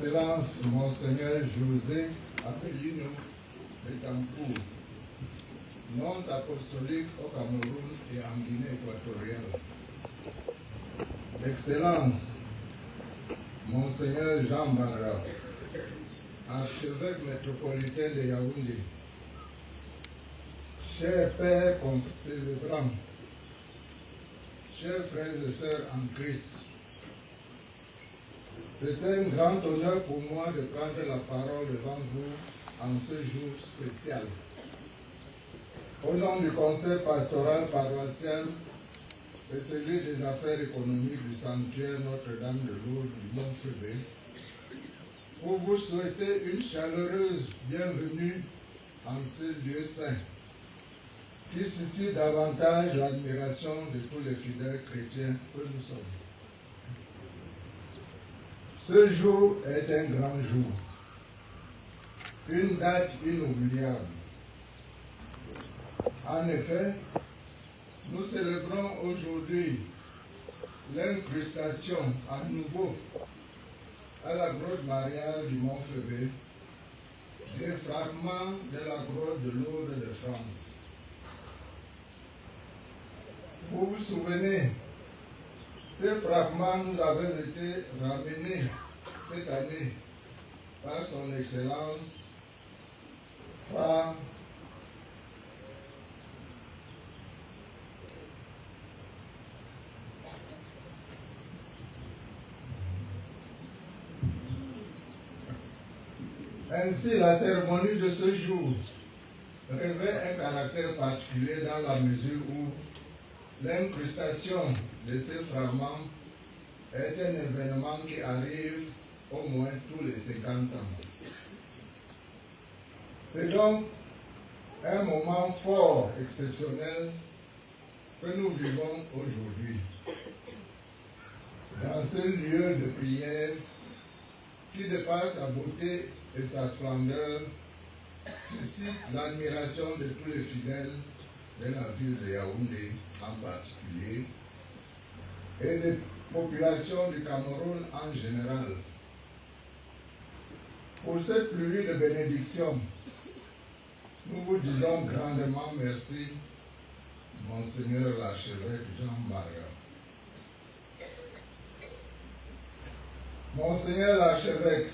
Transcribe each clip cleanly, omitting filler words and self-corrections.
Excellence, Monseigneur José Amelino Betancourt, nonce apostolique au Cameroun et en Guinée équatoriale. Excellence, Monseigneur Jean Barra, archevêque métropolitain de Yaoundé, chers pères concélébrants, chers frères et sœurs en Christ, c'est un grand honneur pour moi de prendre la parole devant vous en ce jour spécial. Au nom du Conseil pastoral paroissial et celui des affaires économiques du sanctuaire Notre-Dame de Lourdes du Mont-Fébé, pour vous souhaiter une chaleureuse bienvenue en ce lieu saint, qui suscite davantage l'admiration de tous les fidèles chrétiens que nous sommes. Ce jour est un grand jour, une date inoubliable. En effet, nous célébrons aujourd'hui l'incrustation à nouveau à la grotte mariale du Mont-Fébé des fragments de la grotte de Lourdes de France. Vous vous souvenez, ces fragments nous avaient été ramenés cette année par son Excellence Frère Ainsi, la cérémonie de ce jour revêt un caractère particulier dans la mesure où l'incrustation de ces fragments est un événement qui arrive au moins tous les 50 ans. C'est donc un moment fort, exceptionnel, que nous vivons aujourd'hui. Dans ce lieu de prière qui, de par sa beauté et sa splendeur, suscite l'admiration de tous les fidèles de la ville de Yaoundé en particulier et des populations du Cameroun en général. Pour cette pluie de bénédiction, nous vous disons grandement merci, Monseigneur l'archevêque Jean Barra. Monseigneur l'archevêque,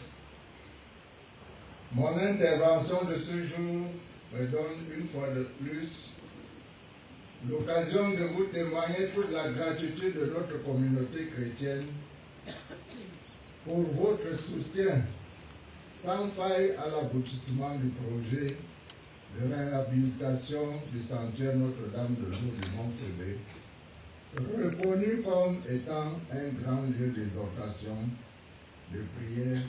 mon intervention de ce jour me donne une fois de plus l'occasion de vous témoigner toute la gratitude de notre communauté chrétienne pour votre soutien sans faille à l'aboutissement du projet de réhabilitation du sanctuaire Notre-Dame de Lourdes du Mont-Fébé, reconnu comme étant un grand lieu d'exhortation, de prière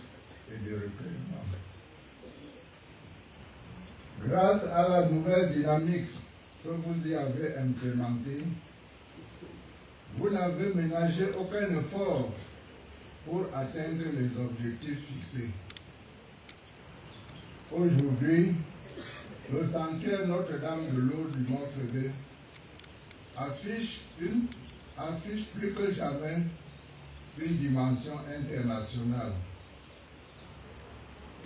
et de recueillement. Grâce à la nouvelle dynamique que vous y avez implémentée, vous n'avez ménagé aucun effort pour atteindre les objectifs fixés. Aujourd'hui, le sanctuaire Notre-Dame de Lourdes du Mont-Fédé affiche plus que jamais une dimension internationale.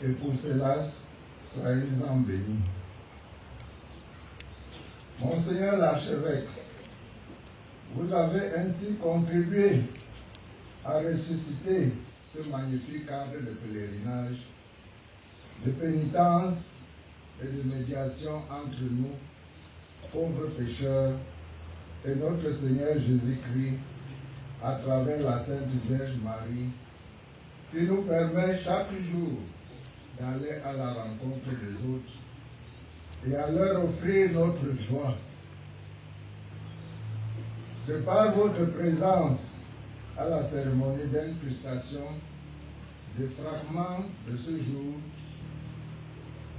Et pour cela, soyez-en bénis. Monseigneur l'archevêque, vous avez ainsi contribué à ressusciter ce magnifique cadre de pèlerinage, de pénitence et de médiation entre nous, pauvres pécheurs, et notre Seigneur Jésus-Christ, à travers la Sainte Vierge Marie, qui nous permet chaque jour d'aller à la rencontre des autres et à leur offrir notre joie. De par votre présence à la cérémonie d'incrustation des fragments de ce jour,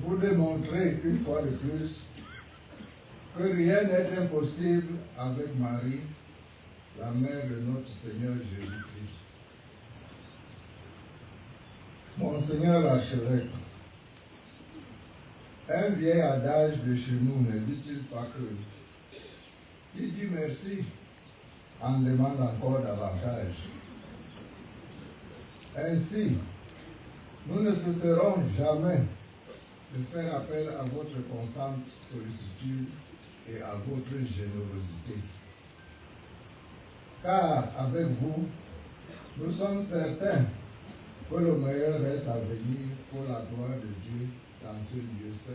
vous démontrez une fois de plus que rien n'est impossible avec Marie, la mère de notre Seigneur Jésus-Christ. Monseigneur l'archevêque, un vieil adage de chez nous ne dit-il pas que qui dit merci en demande encore davantage. Ainsi, nous ne cesserons jamais de faire appel à votre constante sollicitude et à votre générosité. Car avec vous, nous sommes certains que le meilleur reste à venir pour la gloire de Dieu dans ce lieu saint.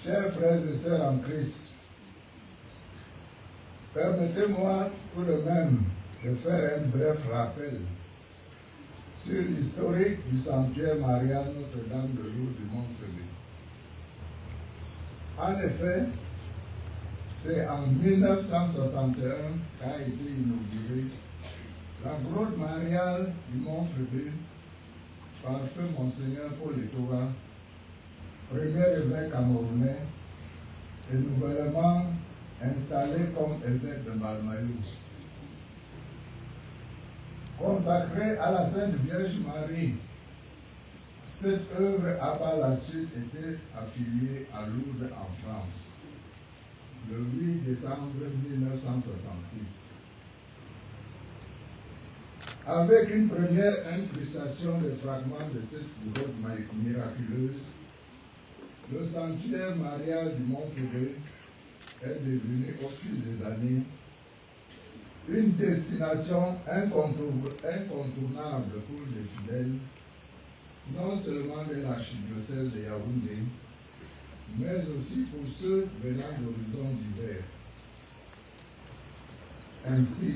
Chers frères et sœurs en Christ, permettez-moi tout de même de faire un bref rappel sur l'historique du sanctuaire marial Notre-Dame de Lourdes du Mont-Fédé. En effet, c'est en 1961 qu'a été inaugurée la grotte mariale du Mont-Fédé par feu Monseigneur Paul Etoga, premier évêque camerounais et nouvellement installé comme évêque de Malmayo. Consacrée à la Sainte Vierge Marie, cette œuvre a par la suite été affiliée à Lourdes en France, le 8 décembre 1966. Avec une première incrustation des fragments de cette grotte miraculeuse, le sanctuaire marial du Mont-Fédé est devenu au fil des années une destination incontournable pour les fidèles, non seulement de l'archidiocèse de Yaoundé, mais aussi pour ceux venant d'horizons divers. Ainsi,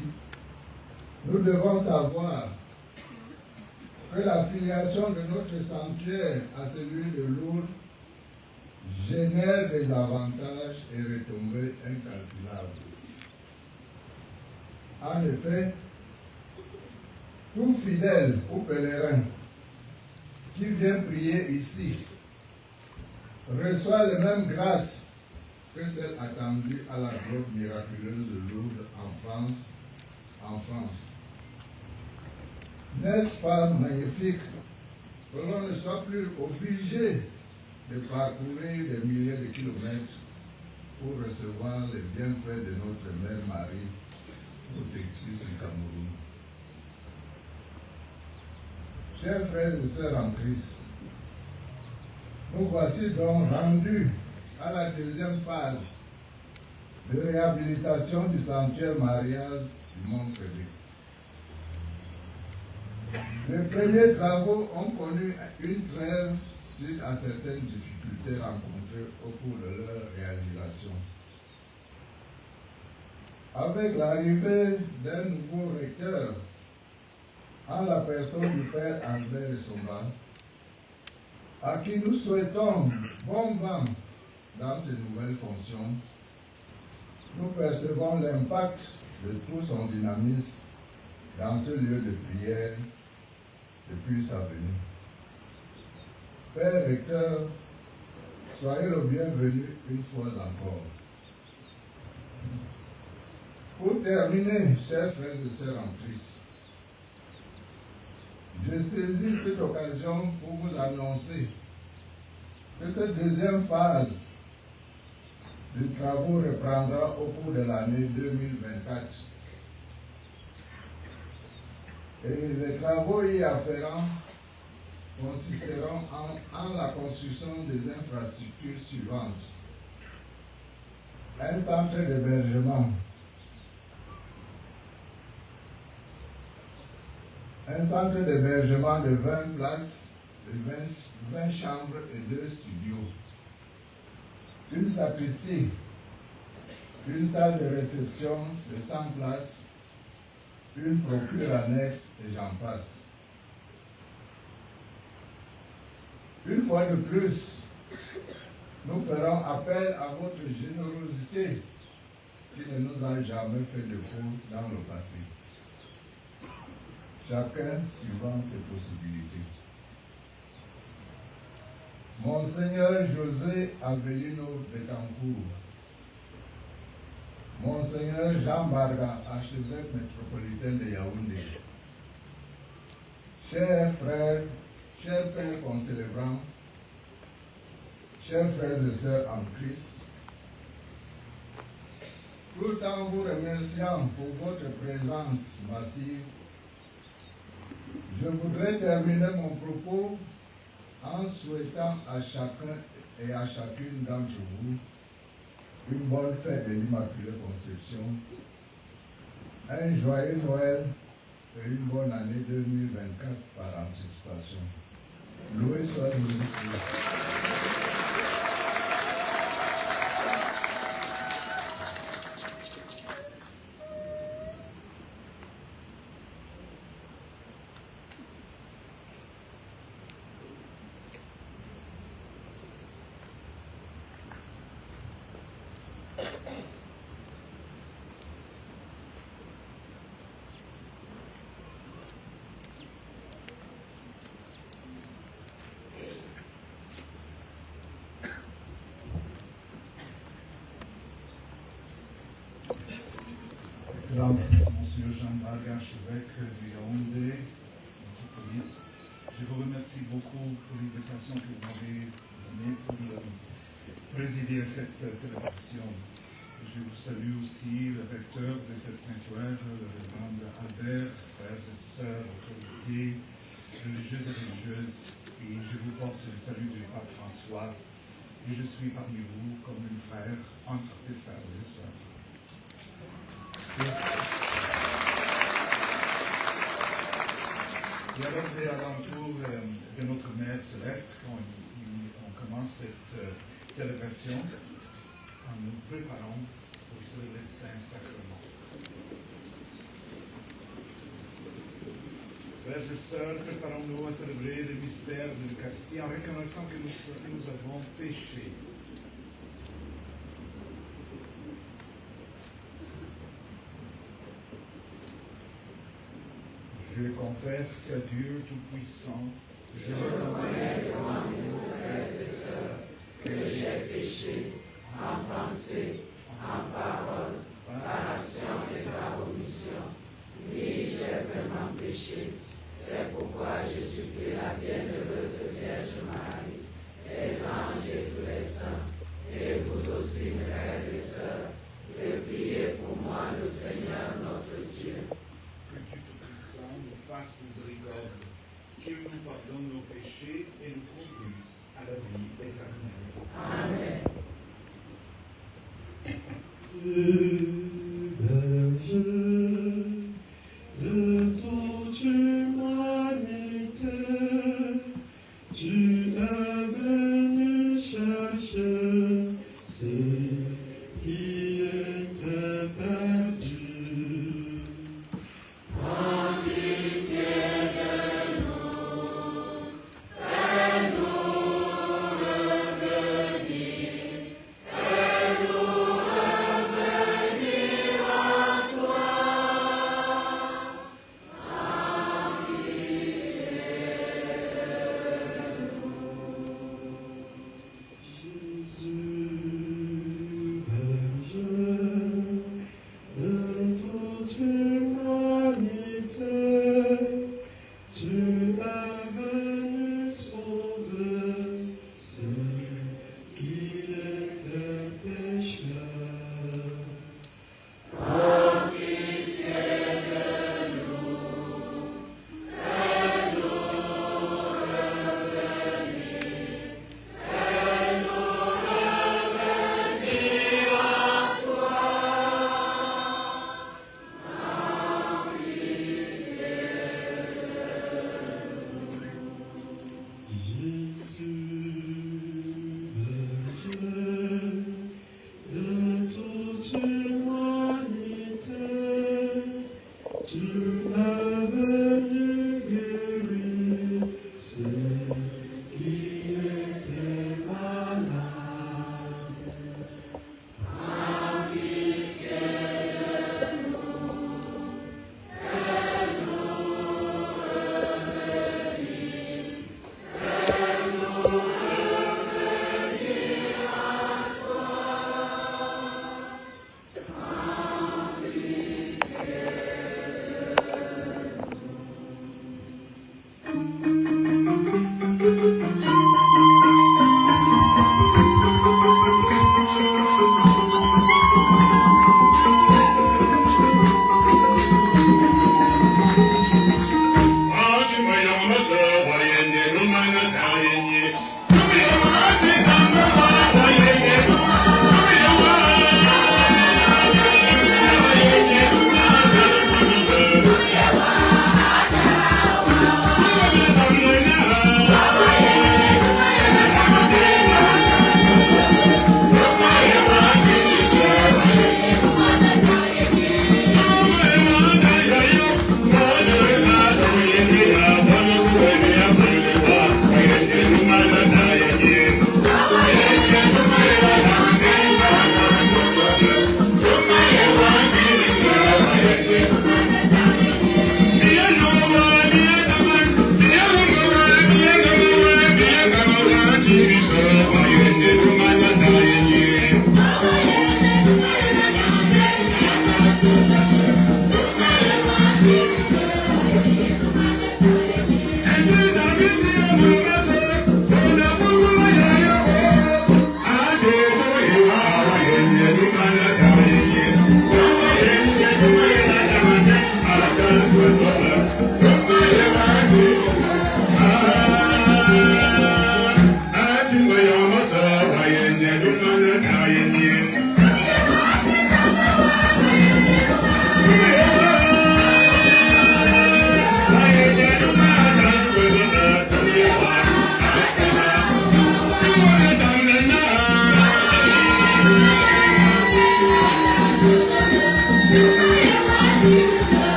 nous devons savoir que la filiation de notre sanctuaire à celui de Lourdes génère des avantages et retombées incalculables. En effet, tout fidèle ou pèlerin qui vient prier ici reçoit les mêmes grâces que celles attendues à la grotte miraculeuse de Lourdes en France. N'est-ce pas magnifique que l'on ne soit plus obligé de parcourir des milliers de kilomètres pour recevoir les bienfaits de notre Mère Marie, protectrice du Cameroun. Chers frères et sœurs en Christ, nous voici donc rendus à la deuxième phase de réhabilitation du sanctuaire marial du Mont-Fédé. Les premiers travaux ont connu une trêve suite à certaines difficultés rencontrées au cours de leur réalisation. Avec l'arrivée d'un nouveau recteur, en la personne du Père Albert Somba, à qui nous souhaitons bon vent dans ses nouvelles fonctions, nous percevons l'impact de tout son dynamisme dans ce lieu de prière depuis sa venue. Père recteur, soyez le bienvenu une fois encore. Pour terminer, chers frères et sœurs en Christ, je saisis cette occasion pour vous annoncer que cette deuxième phase des travaux reprendra au cours de l'année 2024. Et les travaux y afférents consisteront en la construction des infrastructures suivantes. Un centre d'hébergement, de 20 places, de 20 chambres et 2 studios, une sacristie, une salle de réception de 100 places, une procure annexe et j'en passe. Une fois de plus, nous ferons appel à votre générosité qui ne nous a jamais fait défaut dans le passé. Chacun suivant ses possibilités. Monseigneur José Avelino Betancourt, Monseigneur Jean Barga, archevêque métropolitain de Yaoundé, chers frères, chers pères concélébrants, chers frères et sœurs en Christ, tout en vous remerciant pour votre présence massive, je voudrais terminer mon propos en souhaitant à chacun et à chacune d'entre vous une bonne fête de l'Immaculée Conception, un joyeux Noël et une bonne année 2024 par anticipation. Loué soit Jésus-Christ. Excellence, Monsieur Jean Barga, archevêque de Yaoundé, métropolite, je vous remercie beaucoup pour l'invitation que vous m'avez donnée pour présider cette célébration. Je vous salue aussi le recteur de cette sanctuaire, le révérend Albert, frères et sœurs, autorités religieuses et religieuses, et je vous porte le salut du pape François, et je suis parmi vous comme un frère entre des frères et des sœurs. Et avec les alentours de notre Mère Céleste, quand on commence cette célébration, en nous préparant pour célébrer le Saint-Sacrement. Frères et sœurs, préparons-nous à célébrer le mystère de l'Eucharistie en reconnaissant que nous avons péché. Je confesse à Dieu Tout-Puissant, je reconnais devant vous, frères et sœurs, que j'ai péché en pensée, en parole, par action et par omission. Oui, j'ai vraiment péché. C'est pourquoi je supplie la bienheureuse Vierge Marie, les anges et tous les saints, et vous aussi, mes frères et sœurs, de prier pour moi, le Seigneur notre Dieu. Fasse miséricorde, qu'il nous pardonne nos péchés et nous conduise à la vie éternelle. Amen. Berger de toute humanité, tu es venu chercher ceux qui étaient perdus.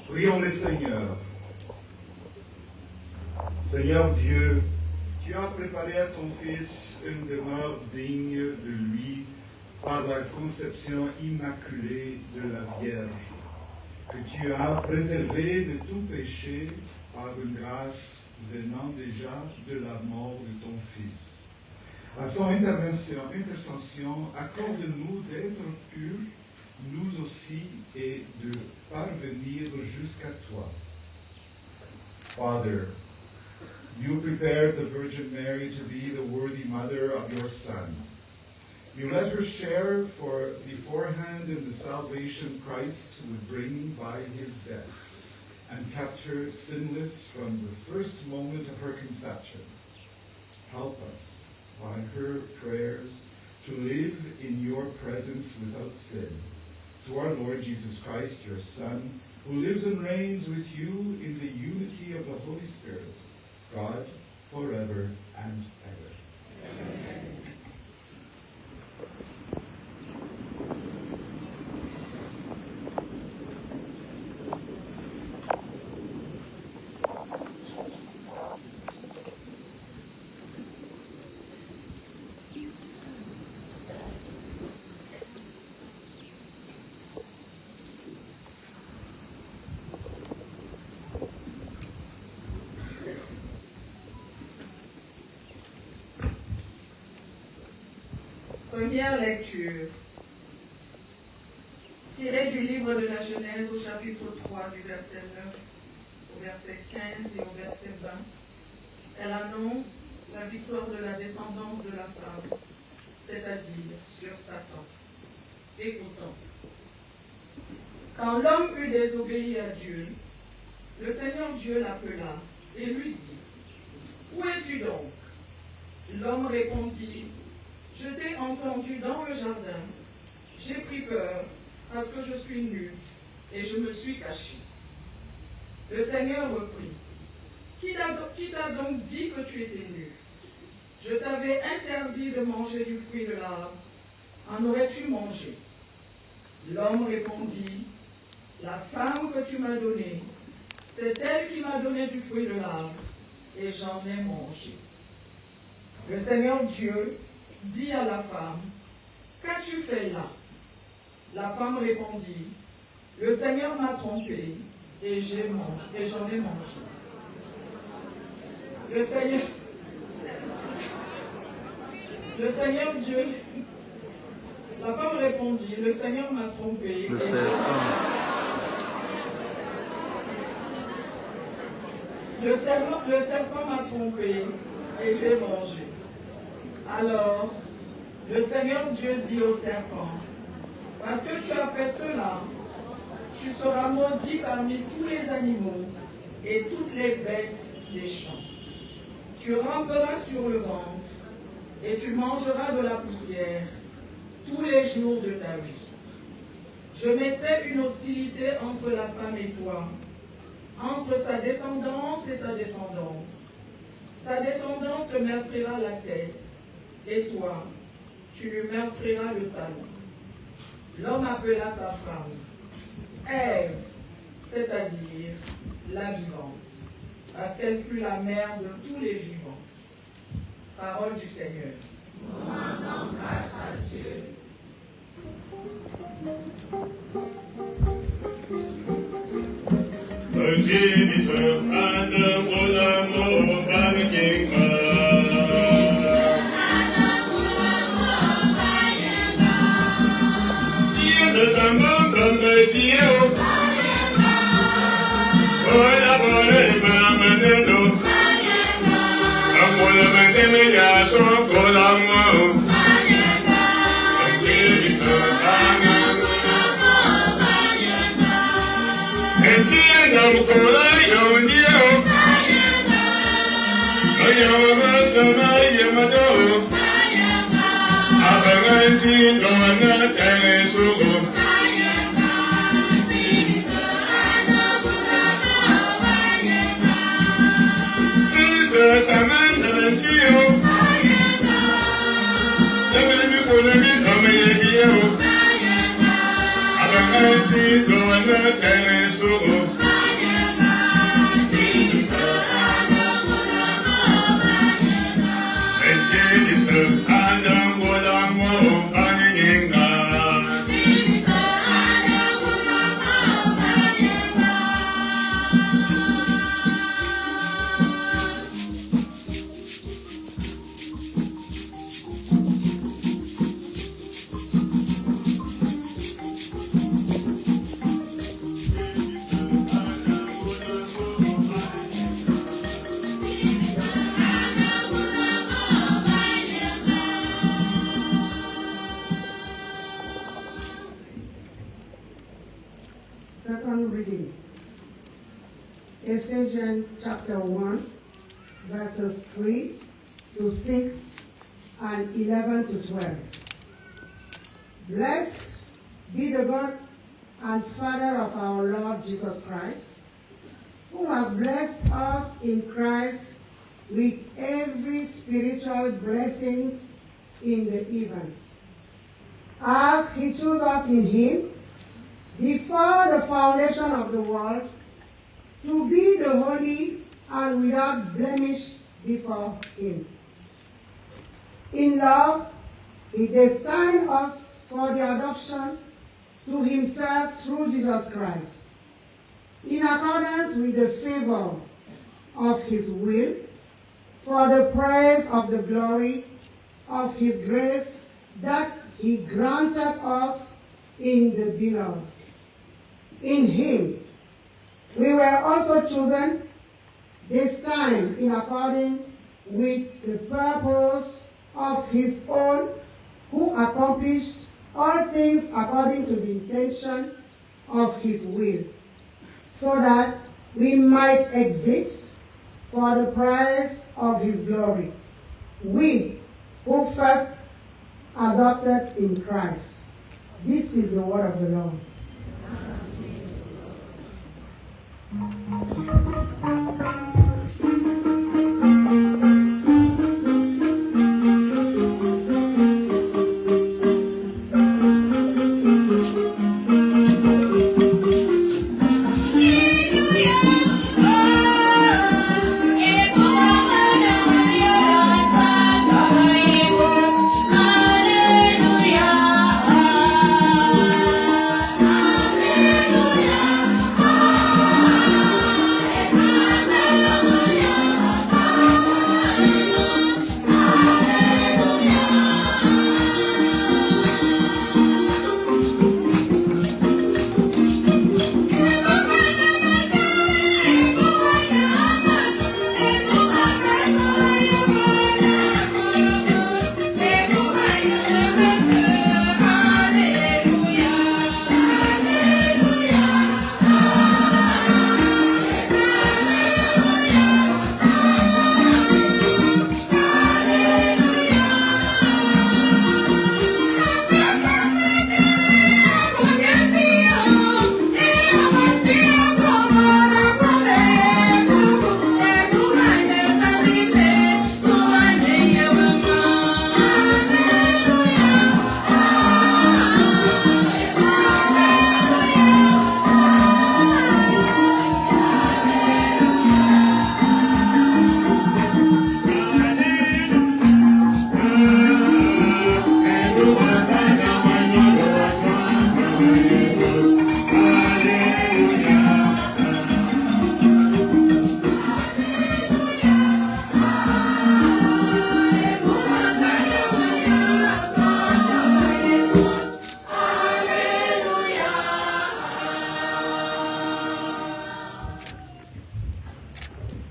Prions le Seigneur. Seigneur Dieu, tu as préparé à ton Fils une demeure digne de lui par la conception immaculée de la Vierge, que tu as préservé de tout péché par une grâce venant déjà de la mort de ton Fils. À son intercession, accorde-nous d'être purs, nous aussi, et de parvenir jusqu'à toi. Father, you prepared the Virgin Mary to be the worthy mother of your Son. You let her share beforehand in the salvation Christ would bring by his death, and kept her sinless from the first moment of her conception. Help us, by her prayers, to live in your presence without sin. To our Lord Jesus Christ, your Son, who lives and reigns with you in the unity of the Holy Spirit, God, forever and ever. Amen. Première lecture, tirée du livre de la Genèse au chapitre 3 du verset 9 au verset 15 et au verset 20. Elle annonce la victoire de la descendance de la femme, c'est-à-dire sur Satan. Écoutons. Quand l'homme eut désobéi à Dieu, le Seigneur Dieu l'appela et lui dit, « Où es-tu donc » L'homme répondit, « Je t'ai entendu dans le jardin, j'ai pris peur parce que je suis nu et je me suis caché. » Le Seigneur reprit, « Qui t'a donc dit que tu étais nu? Je t'avais interdit de manger du fruit de l'arbre, en aurais-tu mangé? » L'homme répondit, « La femme que tu m'as donnée, c'est elle qui m'a donné du fruit de l'arbre, et j'en ai mangé. » Le Seigneur Dieu dit à la femme, « Qu'as-tu fait là ?» La femme répondit, « Le Seigneur m'a trompé et j'en ai mangé. » Le Seigneur Dieu, la femme répondit, « Le Seigneur m'a trompé. » Le serpent m'a trompé et j'ai mangé. Alors, le Seigneur Dieu dit au serpent, parce que tu as fait cela, tu seras maudit parmi tous les animaux et toutes les bêtes des champs. Tu ramperas sur le ventre et tu mangeras de la poussière tous les jours de ta vie. Je mettais une hostilité entre la femme et toi, entre sa descendance et ta descendance. Sa descendance te meurtrira la tête, et toi, tu lui meurtriras le talon. L'homme appela sa femme Ève, c'est-à-dire la vivante, parce qu'elle fut la mère de tous les vivants. Parole du Seigneur. Nous rendons grâce à Dieu. Second reading, Ephesians chapter 1, verses 3 to 6 and 11 to 12. Blessed be the God and Father of our Lord Jesus Christ, who has blessed us in Christ with every spiritual blessing in the heavens, as he chose us in him before the foundation of the world, to be the holy and without blemish before him. In love, he destined us for the adoption to himself through Jesus Christ, in accordance with the favor of his will, for the praise of the glory of his grace that he granted us in the beloved. In him we were also chosen, destined in accordance with the purpose of his own, who accomplished all things according to the intention of his will, so that we might exist for the praise of his glory. We who first adopted in Christ. This is the word of the Lord. Hallelujah.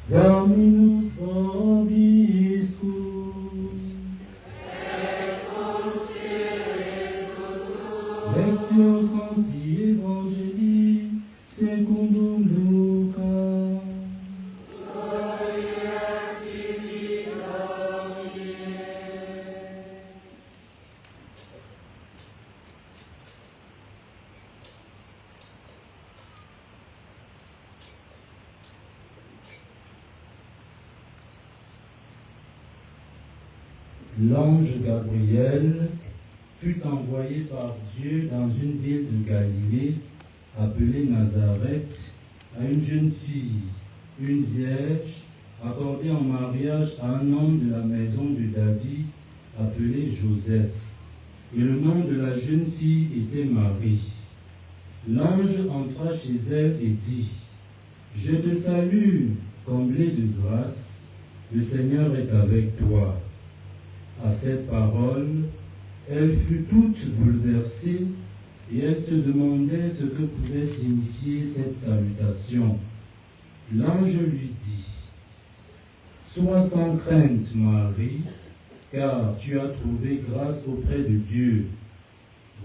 Dominus vobiscum. Lectio Sancti Evangelii secundum Lucas. L'ange Gabriel fut envoyé par Dieu dans une ville de Galilée appelée Nazareth à une jeune fille, une vierge, accordée en mariage à un homme de la maison de David appelé Joseph. Et le nom de la jeune fille était Marie. L'ange entra chez elle et dit : « Je te salue, comblée de grâce, le Seigneur est avec toi. » À cette parole, elle fut toute bouleversée et elle se demandait ce que pouvait signifier cette salutation. L'ange lui dit : « Sois sans crainte, Marie, car tu as trouvé grâce auprès de Dieu.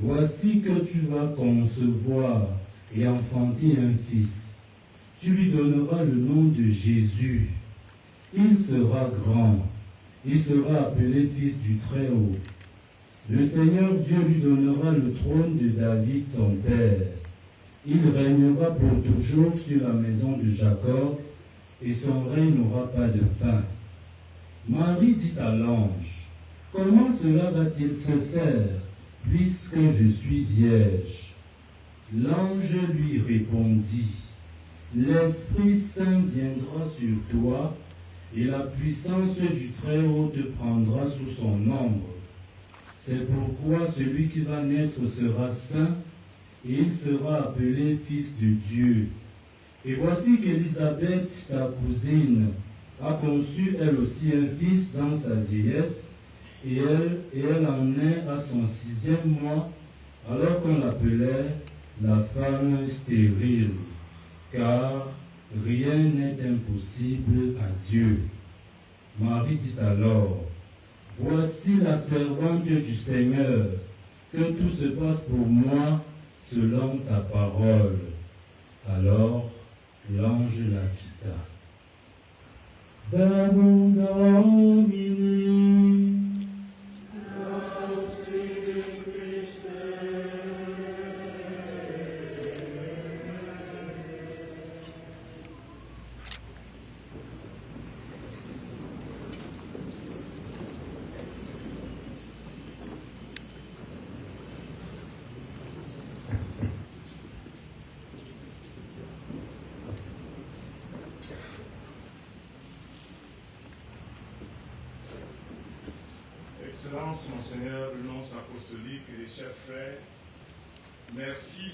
Voici que tu vas concevoir et enfanter un fils. Tu lui donneras le nom de Jésus. Il sera grand. Il sera appelé fils du Très-Haut. Le Seigneur Dieu lui donnera le trône de David son père. Il régnera pour toujours sur la maison de Jacob, et son règne n'aura pas de fin. » Marie dit à l'ange : « Comment cela va-t-il se faire, puisque je suis vierge ?» L'ange lui répondit : « L'Esprit Saint viendra sur toi, et la puissance du Très-Haut te prendra sous son ombre. C'est pourquoi celui qui va naître sera saint, et il sera appelé Fils de Dieu. Et voici qu'Élisabeth, ta cousine, a conçu elle aussi un fils dans sa vieillesse, et elle en est à son 6e mois, alors qu'on l'appelait la femme stérile, car rien n'est impossible à Dieu. » Marie dit alors : « Voici la servante du Seigneur, que tout se passe pour moi selon ta parole. » Alors l'ange la quitta. Verbum Domini. Excellence, Monseigneur, le nonce apostolique et les chers frères, merci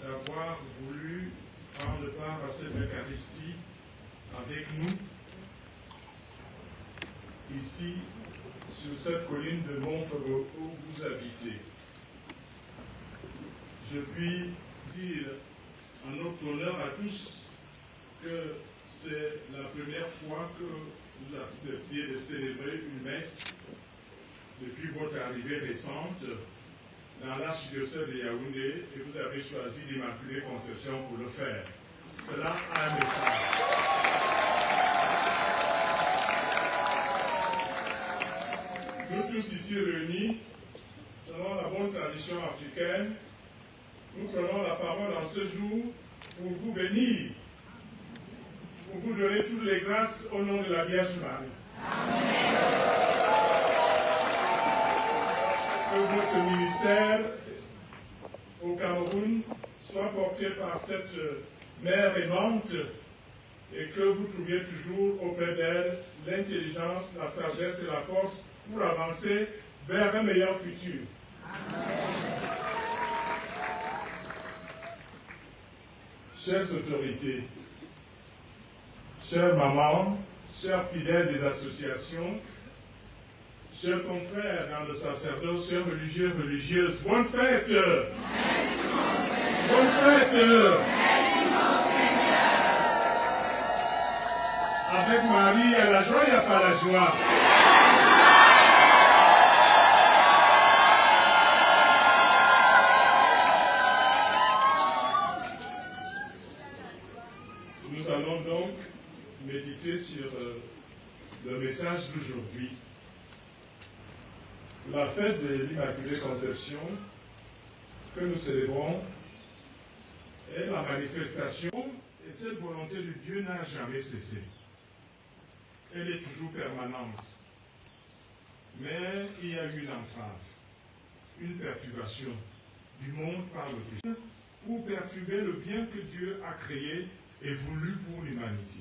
d'avoir voulu prendre part à cette Eucharistie avec nous, ici, sur cette colline de Montferrand où vous habitez. Je puis dire en notre honneur à tous que c'est la première fois que vous acceptiez de célébrer une messe depuis votre arrivée récente dans l'archidiocèse de Yaoundé, et vous avez choisi l'Immaculée Conception pour le faire. Cela a un message. Nous tous ici réunis, selon la bonne tradition africaine, nous prenons la parole en ce jour pour vous bénir, pour vous donner toutes les grâces au nom de la Vierge Marie. Amen. Que votre ministère au Cameroun soit porté par cette mère aimante et que vous trouviez toujours auprès d'elle l'intelligence, la sagesse et la force pour avancer vers un meilleur futur. Amen. Chères autorités, chères mamans, chers fidèles des associations, chers confrères dans le sacerdoce, chers religieux, religieuses, bonne fête! Merci, Monseigneur. Bonne fête! Merci, Monseigneur. la joie, il n'y a pas la joie. Nous allons donc méditer sur le message d'aujourd'hui. La fête de l'Immaculée Conception que nous célébrons est la manifestation et cette volonté de Dieu n'a jamais cessé. Elle est toujours permanente. Mais il y a eu une entrave, une perturbation du monde par le péché pour perturber le bien que Dieu a créé et voulu pour l'humanité.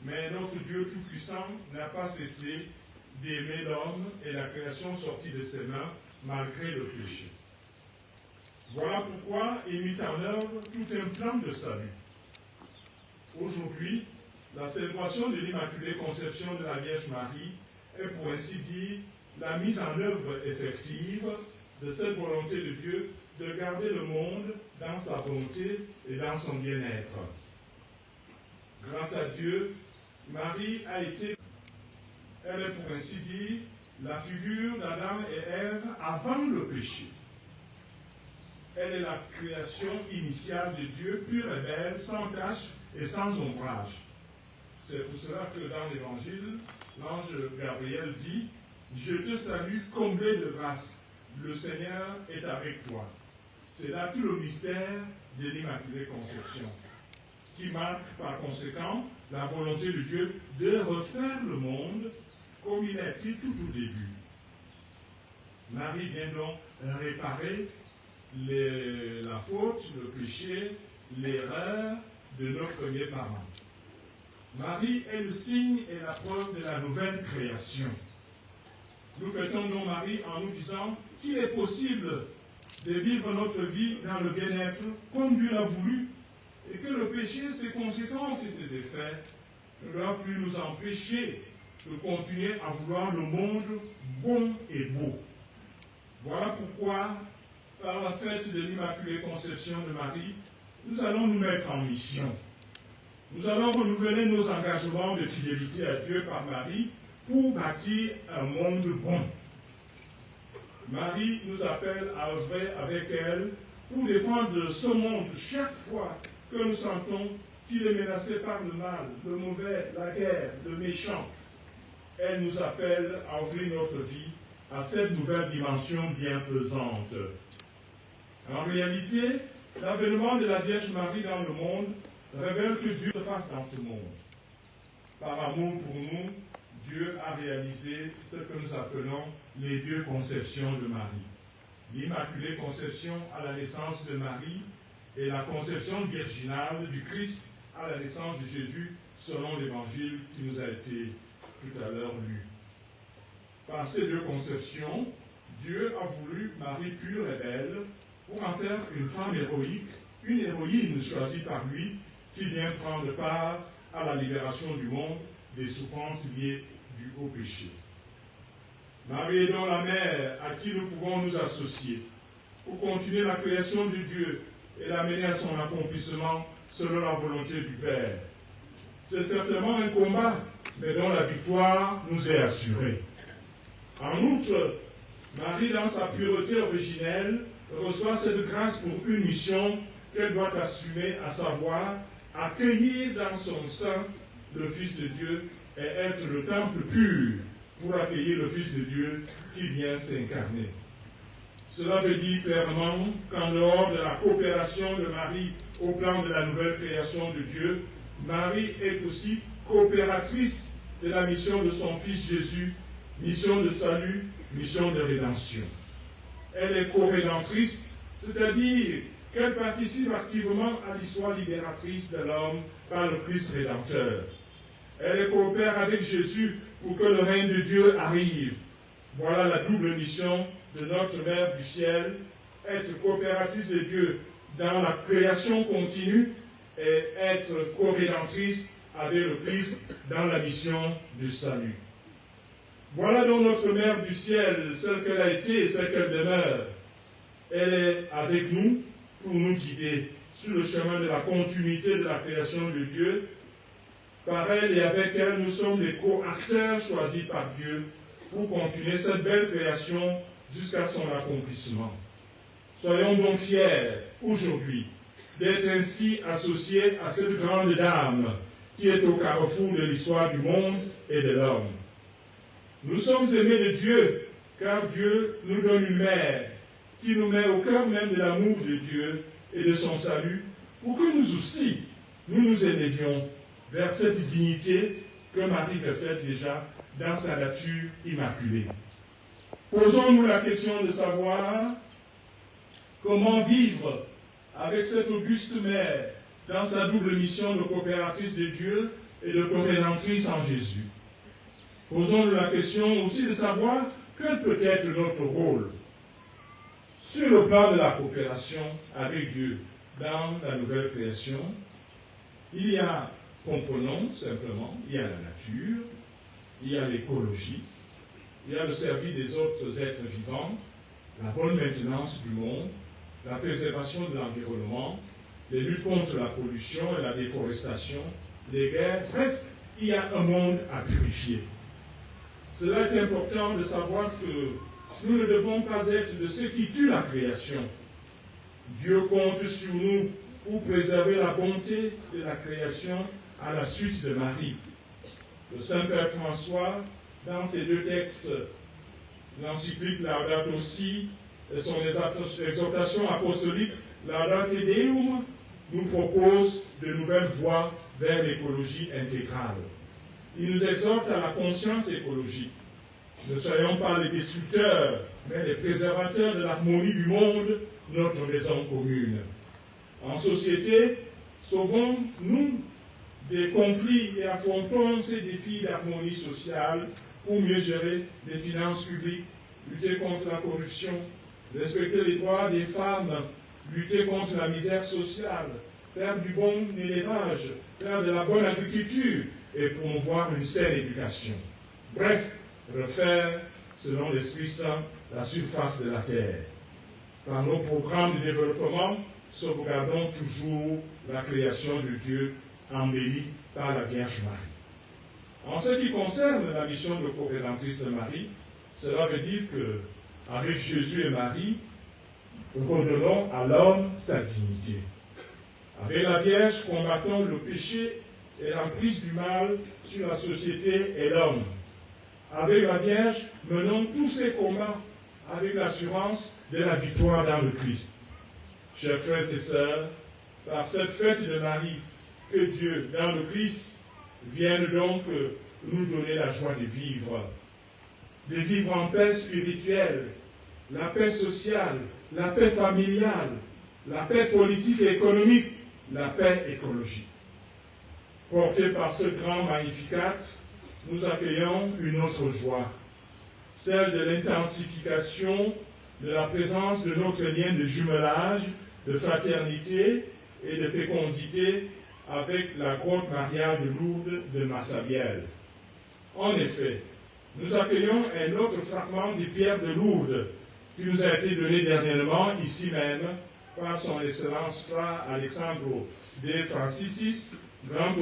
Mais notre Dieu Tout-Puissant n'a pas cessé d'aimer l'homme et la création sortie de ses mains malgré le péché. Voilà pourquoi il mit en œuvre tout un plan de salut. Aujourd'hui, la célébration de l'Immaculée Conception de la Vierge Marie est pour ainsi dire la mise en œuvre effective de cette volonté de Dieu de garder le monde dans sa bonté et dans son bien-être. Grâce à Dieu, Marie a été, elle est pour ainsi dire, la figure d'Adam et Ève avant le péché. Elle est la création initiale de Dieu, pure et belle, sans tache et sans ombrage. C'est pour cela que dans l'Évangile, l'ange Gabriel dit « Je te salue, comblé de grâce, le Seigneur est avec toi. » C'est là tout le mystère de l'Immaculée Conception, qui marque par conséquent la volonté de Dieu de refaire le monde comme il a été tout au début. Marie vient donc réparer la faute, le péché, l'erreur de nos premiers parents. Marie est le signe et la preuve de la nouvelle création. Nous fêtons donc Marie en nous disant qu'il est possible de vivre notre vie dans le bien-être comme Dieu l'a voulu et que le péché, ses conséquences et ses effets ne doivent plus nous empêcher de continuer à vouloir le monde bon et beau. Voilà pourquoi, par la fête de l'Immaculée Conception de Marie, nous allons nous mettre en mission. Nous allons renouveler nos engagements de fidélité à Dieu par Marie pour bâtir un monde bon. Marie nous appelle à œuvrer avec elle pour défendre ce monde chaque fois que nous sentons qu'il est menacé par le mal, le mauvais, la guerre, le méchant. Elle nous appelle à ouvrir notre vie à cette nouvelle dimension bienfaisante. En réalité, l'avènement de la Vierge Marie dans le monde révèle que Dieu se fasse dans ce monde. Par amour pour nous, Dieu a réalisé ce que nous appelons les deux conceptions de Marie. L'Immaculée Conception à la naissance de Marie et la conception virginale du Christ à la naissance de Jésus selon l'Évangile qui nous a été tout à l'heure lu. Par ces deux conceptions, Dieu a voulu Marie pure et belle pour en faire une femme héroïque, une héroïne choisie par lui qui vient prendre part à la libération du monde des souffrances liées au péché. Marie est donc la mère à qui nous pouvons nous associer pour continuer la création de Dieu et l'amener à son accomplissement selon la volonté du Père. C'est certainement un combat, mais dont la victoire nous est assurée. En outre, Marie, dans sa pureté originelle, reçoit cette grâce pour une mission qu'elle doit assumer, à savoir accueillir dans son sein le Fils de Dieu et être le temple pur pour accueillir le Fils de Dieu qui vient s'incarner. Cela veut dire clairement qu'en dehors de la coopération de Marie au plan de la nouvelle création de Dieu, Marie est aussi coopératrice de la mission de son Fils Jésus, mission de salut, mission de rédemption. Elle est co-rédemptrice, c'est-à-dire qu'elle participe activement à l'histoire libératrice de l'homme par le Christ rédempteur. Elle coopère avec Jésus pour que le règne de Dieu arrive. Voilà la double mission de notre Mère du ciel, être coopératrice de Dieu dans la création continue et être co-rédemptrice avec le Christ dans la mission du salut. Voilà donc notre Mère du ciel, celle qu'elle a été et celle qu'elle demeure. Elle est avec nous pour nous guider sur le chemin de la continuité de la création de Dieu Par elle et avec elle, nous sommes les co-acteurs choisis par Dieu pour continuer cette belle création jusqu'à son accomplissement. Soyons donc fiers, aujourd'hui, d'être ainsi associés à cette grande dame qui est au carrefour de l'histoire du monde et de l'homme. Nous sommes aimés de Dieu, car Dieu nous donne une mère qui nous met au cœur même de l'amour de Dieu et de son salut, pour que nous aussi, nous nous élevions vers cette dignité que Marie reflète déjà dans sa nature immaculée. Posons-nous la question de savoir comment vivre avec cette auguste mère dans sa double mission de coopératrice de Dieu et de co-rédemptrice en Jésus. Posons-nous la question aussi de savoir quel peut être notre rôle sur le plan de la coopération avec Dieu dans la nouvelle création. Il y a, comprenons simplement, il y a la nature, il y a l'écologie, il y a le service des autres êtres vivants, la bonne maintenance du monde, la préservation de l'environnement, les luttes contre la pollution et la déforestation, les guerres. Bref, il y a un monde à purifier. Cela est important de savoir que nous ne devons pas être de ceux qui tuent la création. Dieu compte sur nous pour préserver la bonté de la création à la suite de Marie. Le Saint-Père François, dans ses deux textes, l'encyclique Laudato Si et son exhortation apostolique Laudate Deum, nous propose de nouvelles voies vers l'écologie intégrale. Il nous exhorte à la conscience écologique. Ne soyons pas les destructeurs, mais les préservateurs de l'harmonie du monde, notre maison commune. En société, sauvons-nous des conflits et affrontons ces défis d'harmonie sociale pour mieux gérer les finances publiques, lutter contre la corruption, respecter les droits des femmes, lutter contre la misère sociale, faire du bon élevage, faire de la bonne agriculture et promouvoir une saine éducation. Bref, refaire, selon l'Esprit Saint, la surface de la terre. Par nos programmes de développement, sauvegardons toujours la création de Dieu embellie par la Vierge Marie. En ce qui concerne la mission de co-rédemptrice de Marie, cela veut dire que, avec Jésus et Marie, redonnons à l'homme sa dignité. Avec la Vierge, combattons le péché et l'emprise du mal sur la société et l'homme. Avec la Vierge, menons tous ces combats avec l'assurance de la victoire dans le Christ. Chers frères et sœurs, par cette fête de Marie, que Dieu, dans le Christ, vienne donc nous donner la joie de vivre en paix spirituelle, la paix sociale, la paix familiale, la paix politique et économique, la paix écologique. Portés par ce grand Magnificat, nous accueillons une autre joie, celle de l'intensification de la présence de notre lien de jumelage, de fraternité et de fécondité avec la grotte mariale de Lourdes de Massabielle. En effet, nous accueillons un autre fragment des pierres de Lourdes qui nous a été donné dernièrement, ici même, par son Excellence Frère Alessandro de Francisis, grand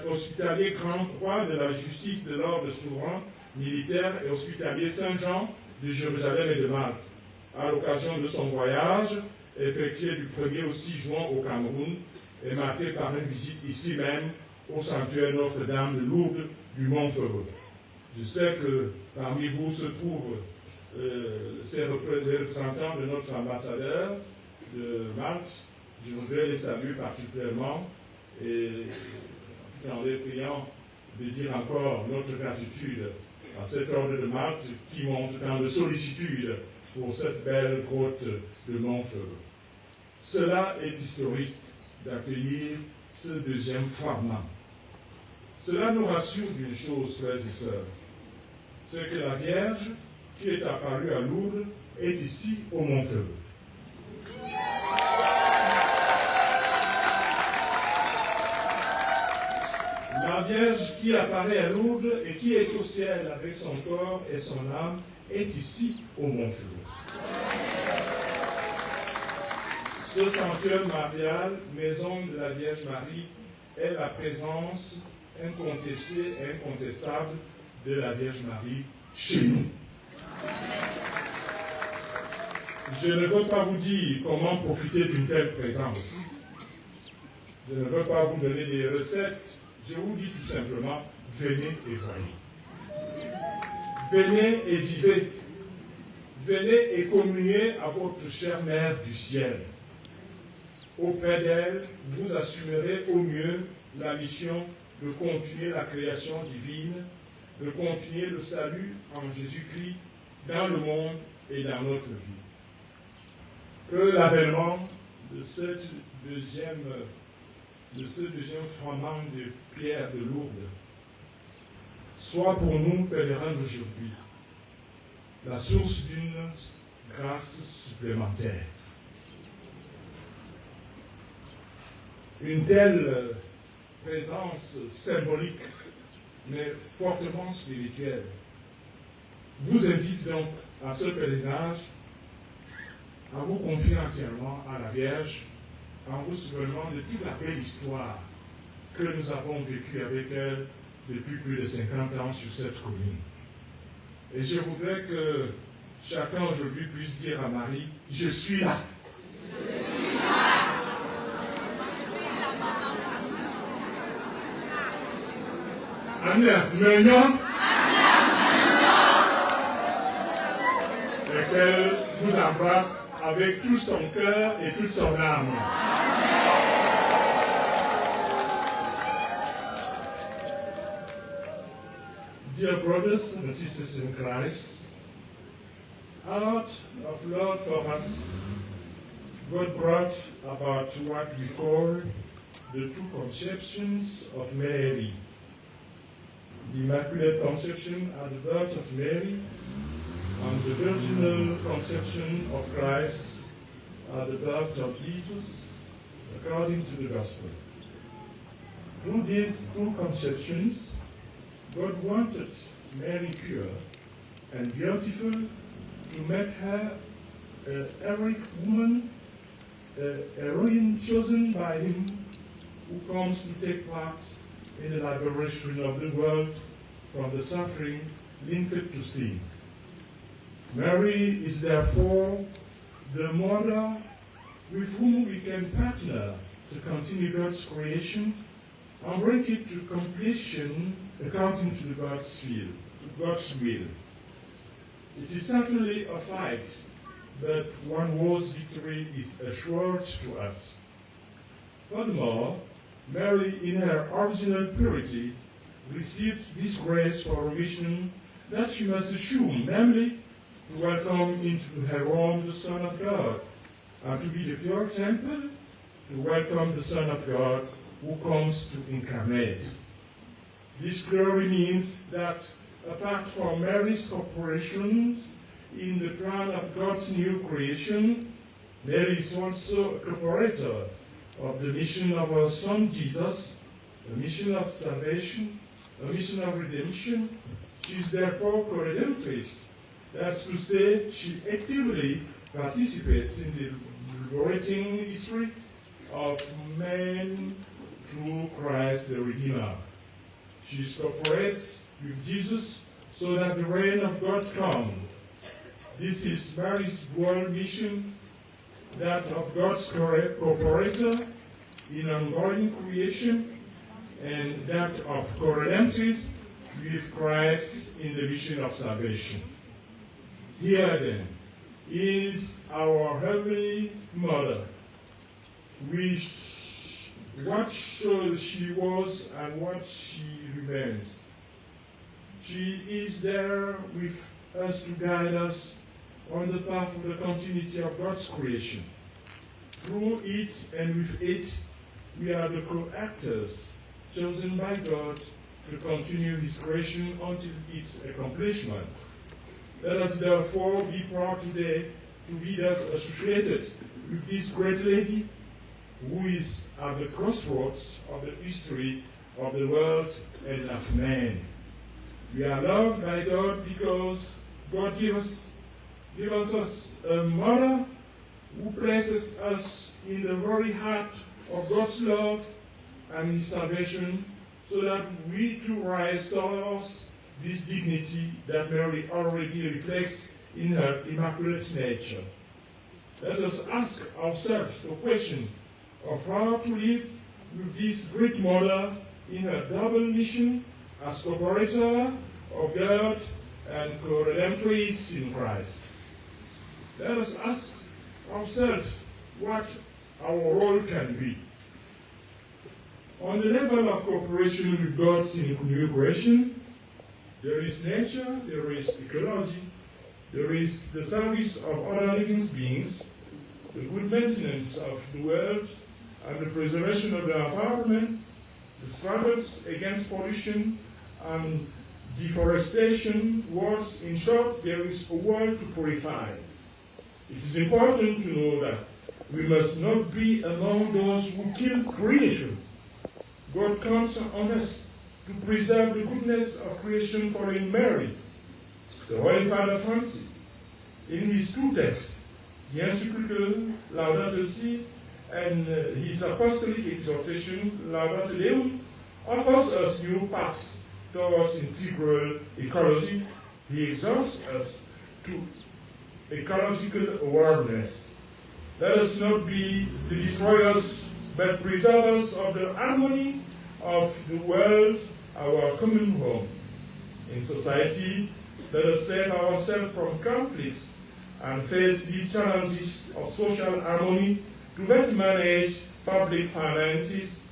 hospitalier Grand Croix de la justice de l'ordre souverain militaire et hospitalier Saint-Jean de Jérusalem et de Malte, à l'occasion de son voyage, effectué du 1er au 6 juin au Cameroun, et marqué par une visite ici même au sanctuaire Notre-Dame de Lourdes du Mont-Ferreux. Je sais que parmi vous se trouvent ces représentants de notre ambassadeur de Malte. Je voudrais les saluer particulièrement et tout en les priant de dire encore notre gratitude à cet ordre de Malte qui montre tant de sollicitude pour cette belle grotte de Montferreux. Cela est historique d'accueillir ce deuxième fragment. Cela nous rassure d'une chose, frères et sœurs, c'est que la Vierge qui est apparue à Lourdes est ici au Montferreux. La Vierge qui apparaît à Lourdes et qui est au ciel avec son corps et son âme est ici au Montferreux. Ce sanctuaire marial, maison de la Vierge Marie, est la présence incontesté et incontestable de la Vierge Marie chez nous. Je ne veux pas vous dire comment profiter d'une telle présence. Je ne veux pas vous donner des recettes. Je vous dis tout simplement, venez et voyez. Venez et vivez. Venez et communiez à votre chère Mère du ciel. Auprès d'elle, vous assumerez au mieux la mission de continuer la création divine, de continuer le salut en Jésus-Christ dans le monde et dans notre vie. Que l'avènement de ce deuxième froment de pierre de Lourdes soit pour nous, pèlerins d'aujourd'hui, la source d'une grâce supplémentaire. Une telle présence symbolique, mais fortement spirituelle, vous invite donc à ce pèlerinage à vous confier entièrement à la Vierge, en vous souvenant de toute la belle histoire que nous avons vécue avec elle depuis plus de 50 ans sur cette commune. Et je voudrais que chacun aujourd'hui puisse dire à Marie, je suis là. Je suis là. Et qu'elle nous embrasse avec tout son cœur et toute son âme. Dear brothers and sisters in Christ, out of love for us, God brought about what we call the two conceptions of Mary. The Immaculate Conception at the birth of Mary, and the virginal conception of Christ at the birth of Jesus, according to the Gospel. Through these two conceptions, God wanted Mary pure and beautiful to make her a heroic woman, a heroine chosen by Him, who comes to take part in the liberation of the world from the suffering linked to sin. Mary is therefore the mother with whom we can partner to continue God's creation and bring it to completion according to God's will. It is certainly a fight, but one whose victory is assured to us. Furthermore, Mary, in her original purity, received this grace for a mission that she must assume, namely, to welcome into her home the Son of God, and to be the pure temple, to welcome the Son of God who comes to incarnate. This glory means that apart from Mary's cooperation in the plan of God's new creation, Mary is also a cooperator of the mission of our Son Jesus, a mission of salvation, a mission of redemption. She is therefore co-redemptrix. That's to say, she actively participates in the liberating history of man through Christ the Redeemer. She cooperates with Jesus so that the reign of God comes. This is Mary's dual mission, that of God's cooperator in ongoing creation, and that of co-redemptrix with Christ in the mission of salvation. Here then is our Heavenly Mother, what she was and what she remains. She is there with us to guide us on the path of the continuity of God's creation. Through it and with it, we are the co-actors chosen by God to continue His creation until its accomplishment. Let us therefore be proud today to be thus associated with this great lady who is at the crossroads of the history of the world and of man. We are loved by God because God gives us a mother who places us in the very heart of God's love and His salvation, so that we too rise towards this dignity that Mary already reflects in her immaculate nature. Let us ask ourselves the question of how to live with this great mother in her double mission as co-operator of God and co-redemptrix in Christ. Let us ask ourselves what our role can be. On the level of cooperation with God in new creation, there is nature, there is ecology, there is the service of other living beings, the good maintenance of the world, and the preservation of the environment, the struggles against pollution and deforestation. Words, in short, there is a world to purify. It is important to know that we must not be among those who kill creation. God counts on us to preserve the goodness of creation following Mary. The Holy Father Francis, in his two texts, the encyclical Laudato Si and his apostolic exhortation Laudato Deum, offers us new paths towards integral ecology. He exhorts us to ecological awareness. Let us not be the destroyers, but preservers of the harmony of the world, our common home. In society, let us save ourselves from conflicts and face these challenges of social harmony to better manage public finances,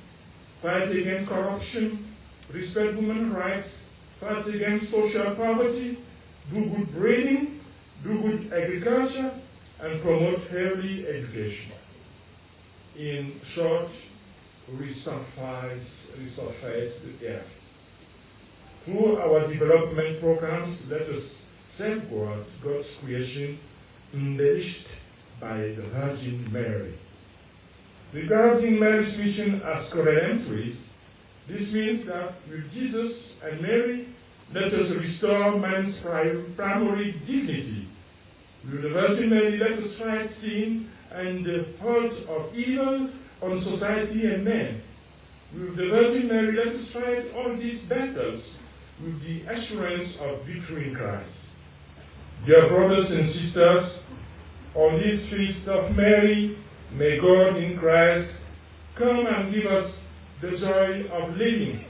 fight against corruption, respect women's rights, fight against social poverty, do good breeding, do good agriculture, and promote early education. In short, resurface the earth. Through our development programs, let us safeguard God's creation embellished by the Virgin Mary. Regarding Mary's mission as co-redemptrix, this means that with Jesus and Mary, let us restore man's primary dignity. With the Virgin Mary, let us fight sin and the hold of evil on society and men. With the Virgin Mary, let us fight all these battles with the assurance of victory in Christ. Dear brothers and sisters, on this feast of Mary, may God in Christ come and give us the joy of living,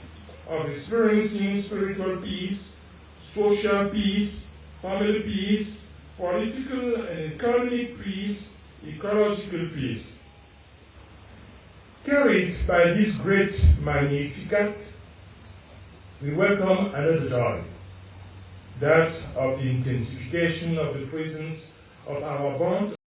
of experiencing spiritual peace, social peace, family peace, political and economic peace, ecological peace. Carried by this great Magnificat, we welcome another joy, that of the intensification of the presence of our bond